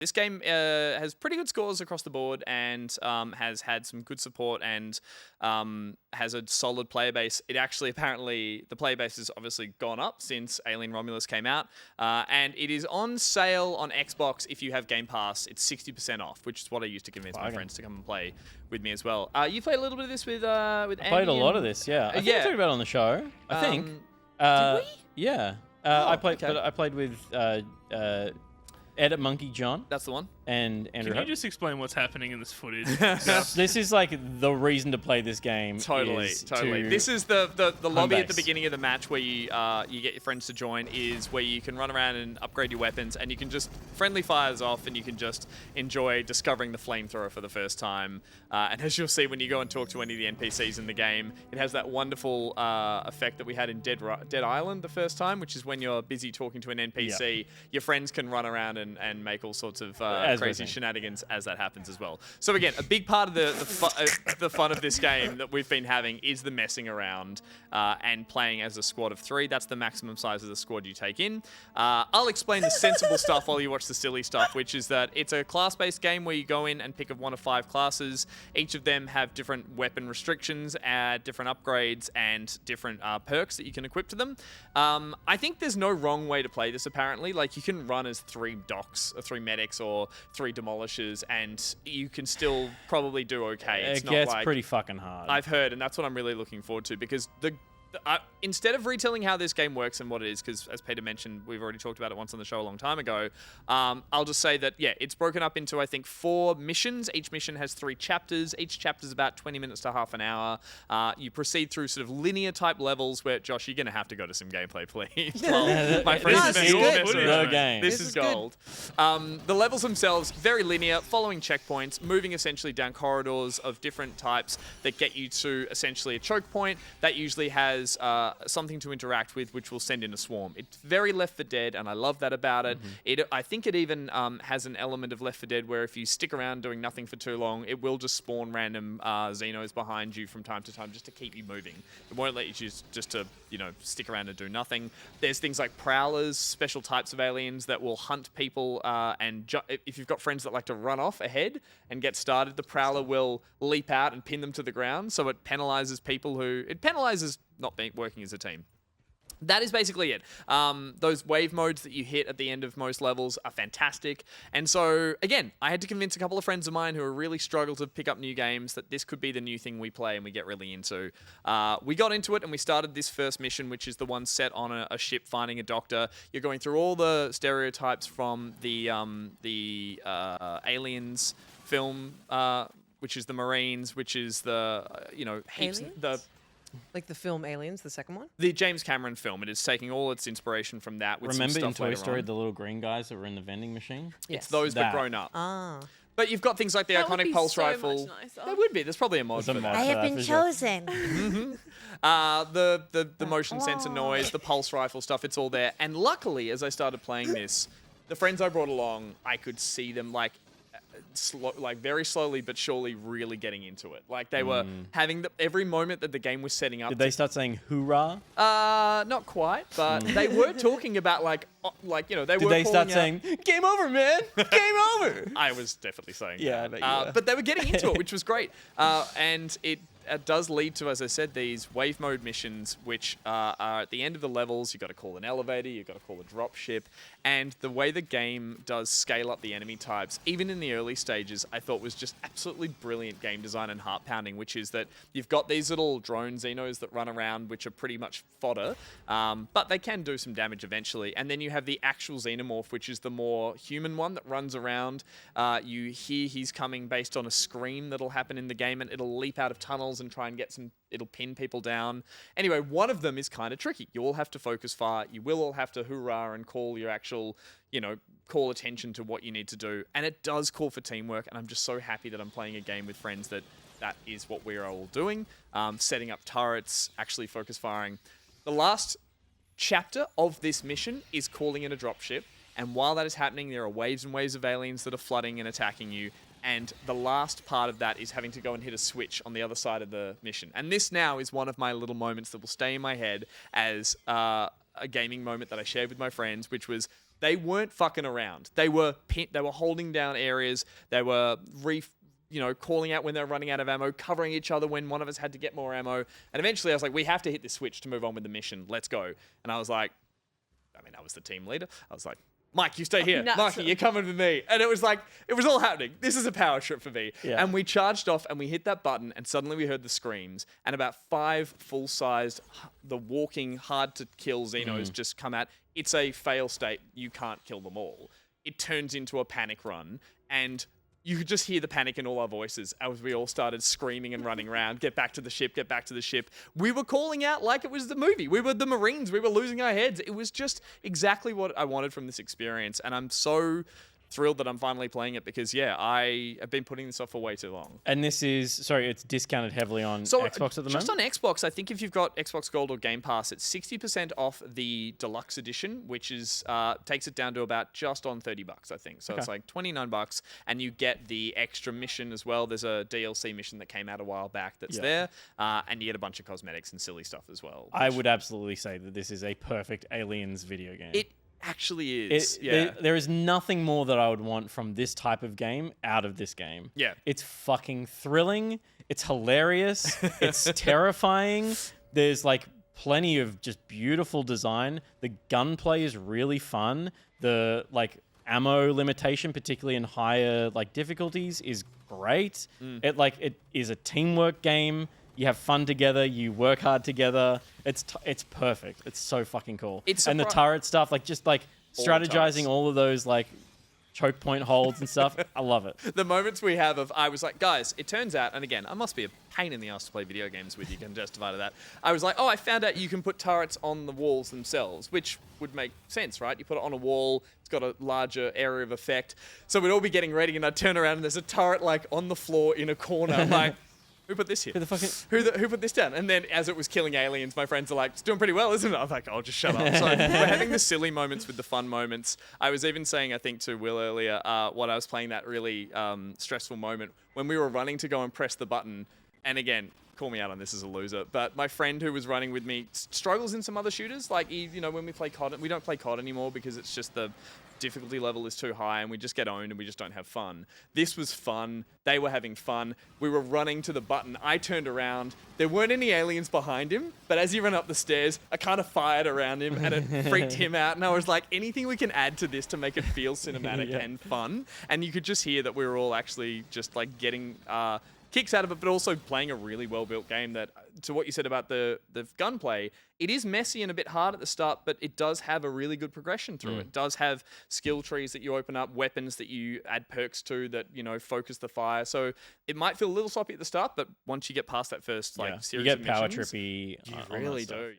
This game has pretty good scores across the board and has had some good support and has a solid player base. It actually, apparently, the player base has obviously gone up since Alien Romulus came out. And it is on sale on Xbox if you have Game Pass. It's 60% off, which is what I used to convince my friends to come and play with me as well. You played a little bit of this with Andy? I played a lot of this, yeah. I think we talked about it on the show, I think. Did we? Yeah. I played with Edit Monkey John. That's the one. And Andrew. Can you just explain what's happening in this footage? This is like the reason to play this game. Totally. This is the lobby at the beginning of the match where you get your friends to join, is where you can run around and upgrade your weapons, and you can just friendly fires off, and you can just enjoy discovering the flamethrower for the first time. And as you'll see when you go and talk to any of the NPCs in the game, it has that wonderful effect that we had in Dead Island the first time, which is when you're busy talking to an NPC, your friends can run around and make all sorts of crazy shenanigans as that happens as well. So again, a big part of the fun of this game that we've been having is the messing around and playing as a squad of 3. That's the maximum size of the squad you take in. I'll explain the sensible stuff while you watch the silly stuff, which is that it's a class-based game where you go in and pick 1 of 5 classes. Each of them have different weapon restrictions, different upgrades, and different perks that you can equip to them. I think there's no wrong way to play this, apparently. Like, you can run as 3 docs, or 3 medics, or 3 demolishers, and you can still probably do okay. It gets pretty fucking hard. I've heard, and that's what I'm really looking forward to, because instead of retelling how this game works and what it is, because as Peter mentioned, we've already talked about it once on the show a long time ago, I'll just say that, yeah, it's broken up into, I think, 4 missions. Each mission has 3 chapters. Each chapter is about 20 minutes to half an hour. You proceed through sort of linear type levels where, Josh, you're going to have to go to some gameplay, please. My friends, this is gold. The levels themselves, very linear, following checkpoints, moving essentially down corridors of different types that get you to essentially a choke point that usually has something to interact with, which will send in a swarm. It's very Left 4 Dead, and I love that about it. I think it even has an element of Left 4 Dead where if you stick around doing nothing for too long, it will just spawn random Xenos behind you from time to time just to keep you moving. It won't let you choose just to, stick around and do nothing. There's things like prowlers, special types of aliens that will hunt people, and if you've got friends that like to run off ahead and get started, the prowler will leap out and pin them to the ground, so it penalizes people who... It penalizes not working as a team. That is basically it. Those wave modes that you hit at the end of most levels are fantastic. And so, again, I had to convince a couple of friends of mine who really struggle to pick up new games that this could be the new thing we play and we get really into. We got into it and we started this first mission, which is the one set on a ship finding a doctor. You're going through all the stereotypes from the Aliens film, which is the Marines, which is the, heaps... Like the film Aliens, the second one? The James Cameron film. It is taking all its inspiration from that. With Remember some in stuff Toy Story, on. the little green guys that were in the vending machine? It's those, but grown up. Ah. But you've got things like the iconic pulse rifle. There would be. There's probably a mod for that. I have been chosen. The motion sensor noise, the pulse rifle stuff, it's all there. And luckily, as I started playing this, the friends I brought along, I could see them very slowly but surely really getting into it. Like they were having every moment that the game was setting up. Did they start saying hoorah? Not quite, but they were talking about they were. Did they start saying game over, man? Game over? I was definitely saying that. But they were getting into it, which was great. And it does lead to, as I said, these wave mode missions, which are at the end of the levels. You've got to call an elevator, you've got to call a drop ship. And the way the game does scale up the enemy types, even in the early stages, I thought was just absolutely brilliant game design and heart-pounding, which is that you've got these little drone Xenos that run around, which are pretty much fodder, but they can do some damage eventually. And then you have the actual Xenomorph, which is the more human one that runs around. You hear he's coming based on a scream that'll happen in the game, and it'll leap out of tunnels and try and it'll pin people down. Anyway, one of them is kind of tricky. You all have to focus fire. You will all have to hoorah and call your actual, call attention to what you need to do. And it does call for teamwork. And I'm just so happy that I'm playing a game with friends that is what we're all doing. Setting up turrets, actually focus firing. The last chapter of this mission is calling in a dropship. And while that is happening, there are waves and waves of aliens that are flooding and attacking you. And the last part of that is having to go and hit a switch on the other side of the mission. And this now is one of my little moments that will stay in my head as a gaming moment that I shared with my friends, which was They weren't fucking around. They were holding down areas. They were calling out when they're running out of ammo, covering each other when one of us had to get more ammo. And eventually I was like, we have to hit this switch to move on with the mission. Let's go. And I was like, I was the team leader. I was like, Mike, you stay here. Nuts. Mikey, you're coming with me. And it was all happening. This is a power trip for me. Yeah. And we charged off and we hit that button and suddenly we heard the screams and about 5 full-sized, the walking, hard-to-kill Xenos just come out. It's a fail state. You can't kill them all. It turns into a panic run and you could just hear the panic in all our voices as we all started screaming and running around. Get back to the ship, get back to the ship. We were calling out like it was the movie. We were the Marines. We were losing our heads. It was just exactly what I wanted from this experience. And I'm so thrilled that I'm finally playing it because, I have been putting this off for way too long. And this is, it's discounted heavily on Xbox at the just moment? on Xbox, I think if you've got Xbox Gold or Game Pass, it's 60% off the deluxe edition, which is takes it down to about just on $30, I think. So it's like $29, and you get the extra mission as well. There's a DLC mission that came out a while back that's there, and you get a bunch of cosmetics and silly stuff as well. I would absolutely say that this is a perfect Aliens video game. It actually is. There is nothing more that I would want from this type of game out of this game. Yeah. It's fucking thrilling. It's hilarious. It's terrifying. There's plenty of just beautiful design. The gunplay is really fun. The ammo limitation, particularly in higher difficulties, is great. It is a teamwork game. You have fun together. You work hard together. It's perfect. It's so fucking cool. And the turret stuff, strategizing all of those choke point holds and stuff. I love it. The moments we have I was like, guys, it turns out, and again, I must be a pain in the ass to play video games with. You can justify to that. I was like, I found out you can put turrets on the walls themselves, which would make sense, right? You put it on a wall. It's got a larger area of effect. So we'd all be getting ready, and I'd turn around, and there's a turret on the floor in a corner. I'm like, who put this here? Who put this down? And then as it was killing aliens, my friends are like, it's doing pretty well, isn't it? I'm like, oh, just shut up. So we're having the silly moments with the fun moments. I was even saying, I think to Will earlier, when I was playing that really stressful moment, when we were running to go and press the button, and again, call me out on this as a loser, but my friend who was running with me struggles in some other shooters. When we play COD, we don't play COD anymore because it's just the difficulty level is too high and we just get owned and we just don't have fun. This was fun. They were having fun. We were running to the button. I turned around. There weren't any aliens behind him, but as he ran up the stairs, I kind of fired around him and it freaked him out. And I was like, anything we can add to this to make it feel cinematic and fun. And you could just hear that we were all actually just getting kicks out of it, but also playing a really well-built game that, to what you said about the gunplay, it is messy and a bit hard at the start, but it does have a really good progression through it. It does have skill trees that you open up, weapons that you add perks to that, focus the fire. So it might feel a little sloppy at the start, but once you get past that first series you get of power missions, trippy. you really do.